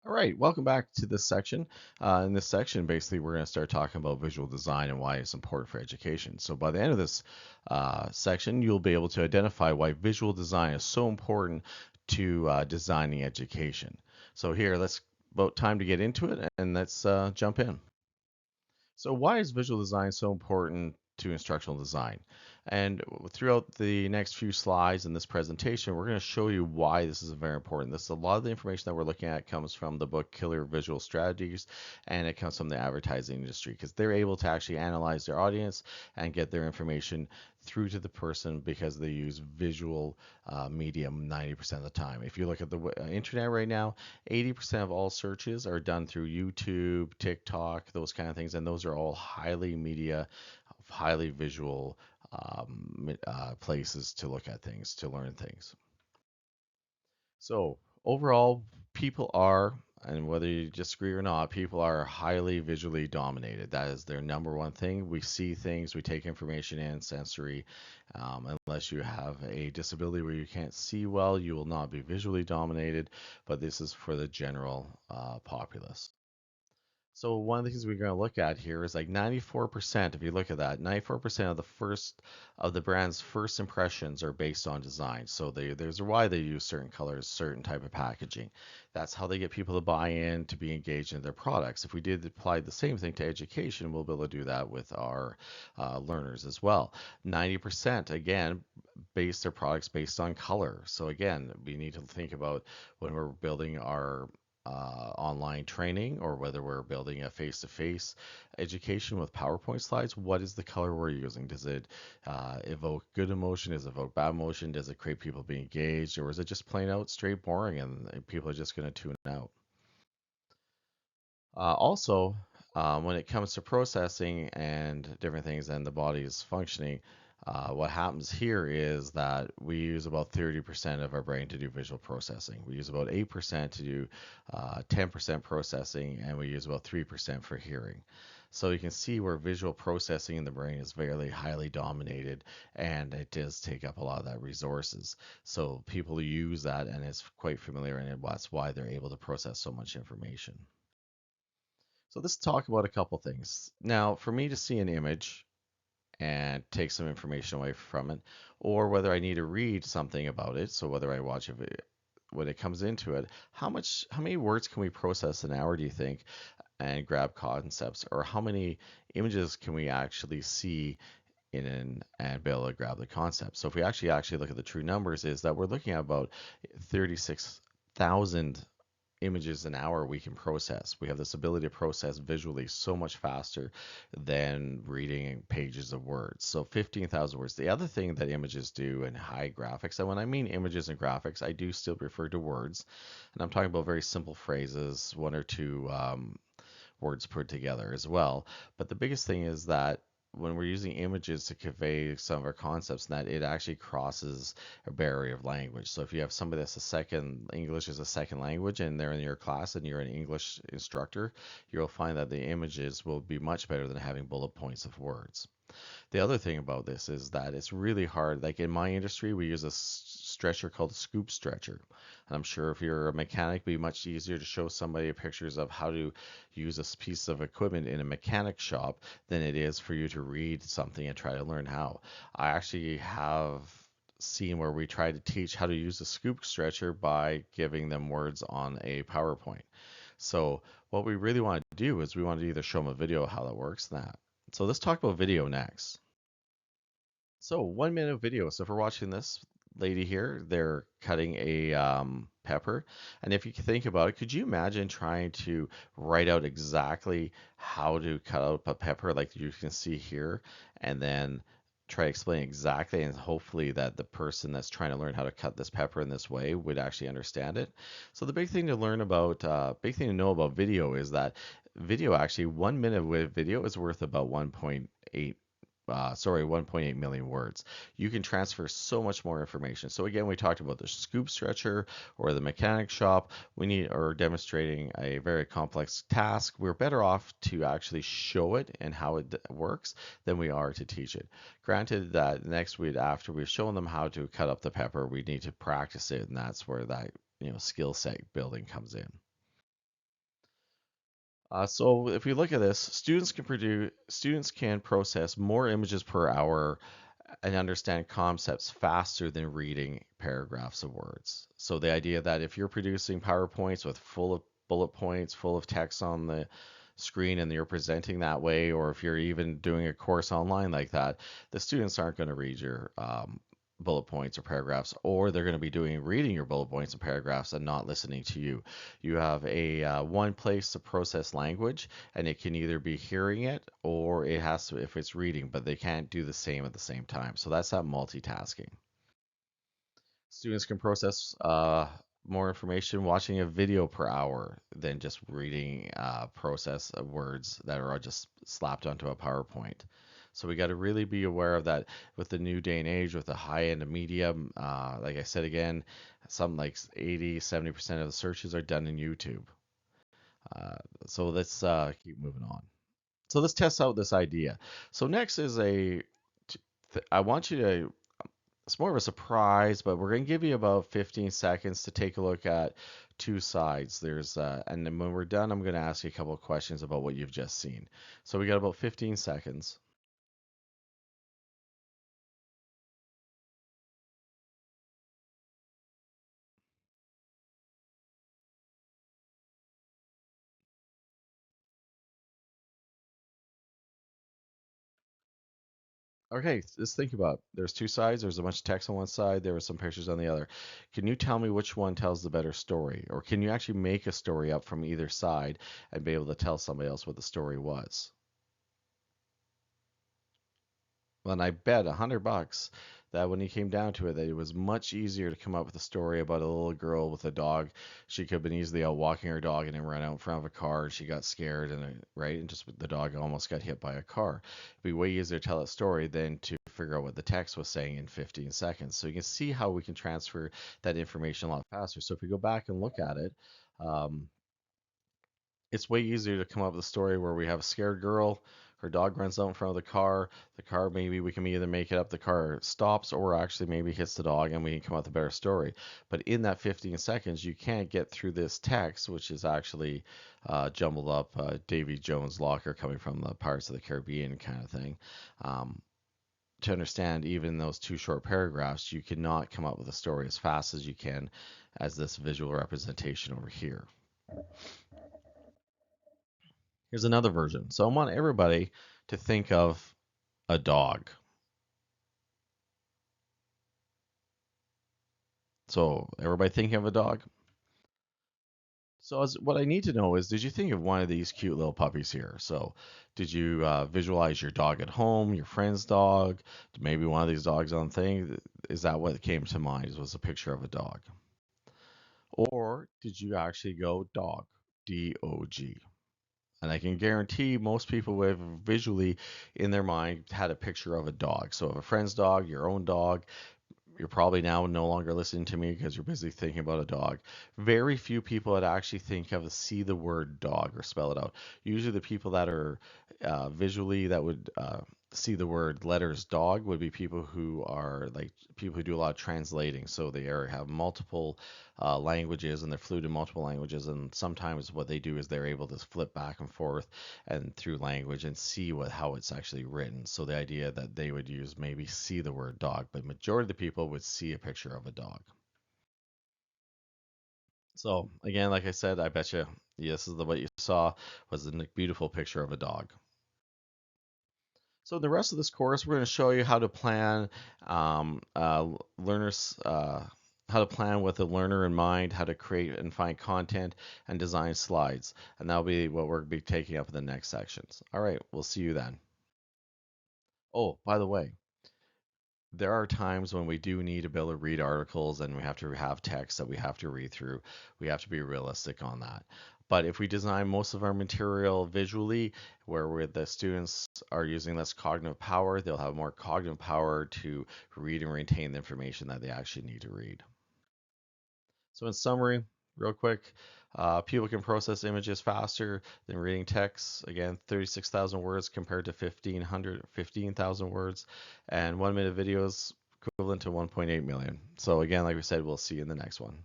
All right, welcome back to this section. In this section, basically, we're going to start talking about visual design and why it's important for education. So, by the end of this section, you'll be able to identify why visual design is so important to designing education. So, here, let's about time to get into it, and let's jump in. So, why is visual design so important to instructional design? And throughout the next few slides in this presentation, we're going to show you why this is very important. This is a lot of the information that we're looking at comes from the book Killer Visual Strategies, and it comes from the advertising industry because they're able to actually analyze their audience and get their information through to the person because they use visual medium 90% of the time. If you look at the internet right now, 80% of all searches are done through YouTube, TikTok, those kind of things, and those are all highly media, highly visual places to look at things, to learn things. So overall, people are, and whether you disagree or not, people are highly visually dominated. That is their number one thing. We see things, we take information in, sensory. Unless you have a disability where you can't see well, you will not be visually dominated. But this is for the general populace. So one of the things we're going to look at here is like 94%, if you look at that, 94% of the brand's first impressions are based on design. So there's why they use certain colors, certain type of packaging. That's how they get people to buy in, to be engaged in their products. If we did apply the same thing to education, we'll be able to do that with our learners as well. 90% again base their products based on color. So again, we need to think about when we're building our online training or whether we're building a face-to-face education with PowerPoint slides, what is the color we're using? Does it evoke good emotion? Does it evoke bad emotion? Does it create people being engaged? Or is it just plain out straight boring and people are just going to tune out? Also, when it comes to processing and different things and the body is functioning, what happens here is that we use about 30% of our brain to do visual processing. We use about 8% to do 10% processing, and we use about 3% for hearing. So you can see where visual processing in the brain is very highly dominated, and it does take up a lot of that resources. So people use that, and it's quite familiar, and that's why they're able to process so much information. So let's talk about a couple things. Now, for me to see an image and take some information away from it, or whether I need to read something about it, so whether I watch a video, when it comes into it, how many words can we process an hour, do you think, and grab concepts, or how many images can we actually see and be able to grab the concept? So if we actually look at the true numbers, is that we're looking at about 36,000 images an hour we can process. We have this ability to process visually so much faster than reading pages of words. So 15,000 words. The other thing that images do in high graphics, and when I mean images and graphics, I do still refer to words. And I'm talking about very simple phrases, one or two words put together as well. But the biggest thing is that when we're using images to convey some of our concepts, that it actually crosses a barrier of language. So if you have somebody that's a second English is a second language and they're in your class and you're an English instructor, you'll find that the images will be much better than having bullet points of words. The other thing about this is that it's really hard. Like in my industry, we use a stretcher called a scoop stretcher. And I'm sure if you're a mechanic, it'd be much easier to show somebody pictures of how to use a piece of equipment in a mechanic shop than it is for you to read something and try to learn how. I actually have seen where we try to teach how to use a scoop stretcher by giving them words on a PowerPoint. So what we really want to do is we want to either show them a video of how that works, that. So let's talk about video next. So 1 minute video. So if we're watching this lady here, they're cutting a pepper. And if you think about it, could you imagine trying to write out exactly how to cut out a pepper like you can see here, and then try to explain exactly, and hopefully that the person that's trying to learn how to cut this pepper in this way would actually understand it. So the big thing to learn about, big thing to know about video is that video actually 1 minute with video is worth about 1.8 million words. You can transfer so much more information. So again, we talked about the scoop stretcher or the mechanic shop. We need or demonstrating a very complex task. We're better off to actually show it and how it works than we are to teach it. Granted that next week after we've shown them how to cut up the pepper, we need to practice it, and that's where that skill set building comes in. So if we look at this, students can process more images per hour and understand concepts faster than reading paragraphs of words. So the idea that if you're producing PowerPoints with full of bullet points, full of text on the screen, and you're presenting that way, or if you're even doing a course online like that, the students aren't going to read your bullet points or paragraphs, or they're going to be doing reading your bullet points and paragraphs and not listening to you. You have a one place to process language, and it can either be hearing it or it has to if it's reading, but they can't do the same at the same time. So that's that multitasking. Students can process more information watching a video per hour than just reading process of words that are just slapped onto a PowerPoint. So we got to really be aware of that with the new day and age, with the high end of media. Like I said again, something like 80, 70% of the searches are done in YouTube. Uh, so let's keep moving on. So let's test out this idea. So next is I want you to, it's more of a surprise, but we're going to give you about 15 seconds to take a look at two sides. And then when we're done, I'm going to ask you a couple of questions about what you've just seen. So we got about 15 seconds. Okay, just think about it. There's two sides. There's a bunch of text on one side. There were some pictures on the other. Can you tell me which one tells the better story? Or can you actually make a story up from either side and be able to tell somebody else what the story was? And I bet $100 that when he came down to it, that it was much easier to come up with a story about a little girl with a dog. She could have been easily out walking her dog and then ran out in front of a car and she got scared and just the dog almost got hit by a car. It'd be way easier to tell a story than to figure out what the text was saying in 15 seconds. So you can see how we can transfer that information a lot faster. So if we go back and look at it, um, it's way easier to come up with a story where we have a scared girl, her dog runs out in front of the car maybe we can either make it up the car stops or actually maybe hits the dog and we can come up with a better story. But in that 15 seconds, you can't get through this text, which is actually jumbled up Davy Jones' locker coming from the Pirates of the Caribbean kind of thing. Um, to understand even those two short paragraphs, you cannot come up with a story as fast as you can as this visual representation over here. Here's another version. So I want everybody to think of a dog. So everybody thinking of a dog? So what I need to know is, did you think of one of these cute little puppies here? So did you visualize your dog at home, your friend's dog, maybe one of these dogs on thing? Is that what came to mind? Was a picture of a dog? Or did you actually go dog? D-O-G. And I can guarantee most people would have visually in their mind had a picture of a dog. So of a friend's dog, your own dog, you're probably now no longer listening to me because you're busy thinking about a dog. Very few people that actually think of see the word dog or spell it out. Usually, the people that are visually that would see the word letters dog would be people who are like people who do a lot of translating. So they have multiple languages and they're fluent in multiple languages. And sometimes what they do is they're able to flip back and forth and through language and see how it's actually written. So the idea that they would use maybe see the word dog, but majority of the people would see a picture of a dog. So again, like I said, I bet you this is what you saw was a beautiful picture of a dog. So in the rest of this course, we're going to show you how to plan learners. How to plan with a learner in mind, how to create and find content and design slides. And that'll be what we'll be taking up in the next sections. All right, we'll see you then. Oh, by the way, there are times when we do need to be able to read articles and we have to have text that we have to read through. We have to be realistic on that. But if we design most of our material visually, where the students are using less cognitive power, they'll have more cognitive power to read and retain the information that they actually need to read. So in summary, real quick, people can process images faster than reading text. Again, 36,000 words compared to 15,000 words, and 1 minute videos equivalent to 1.8 million. So again, like we said, we'll see you in the next one.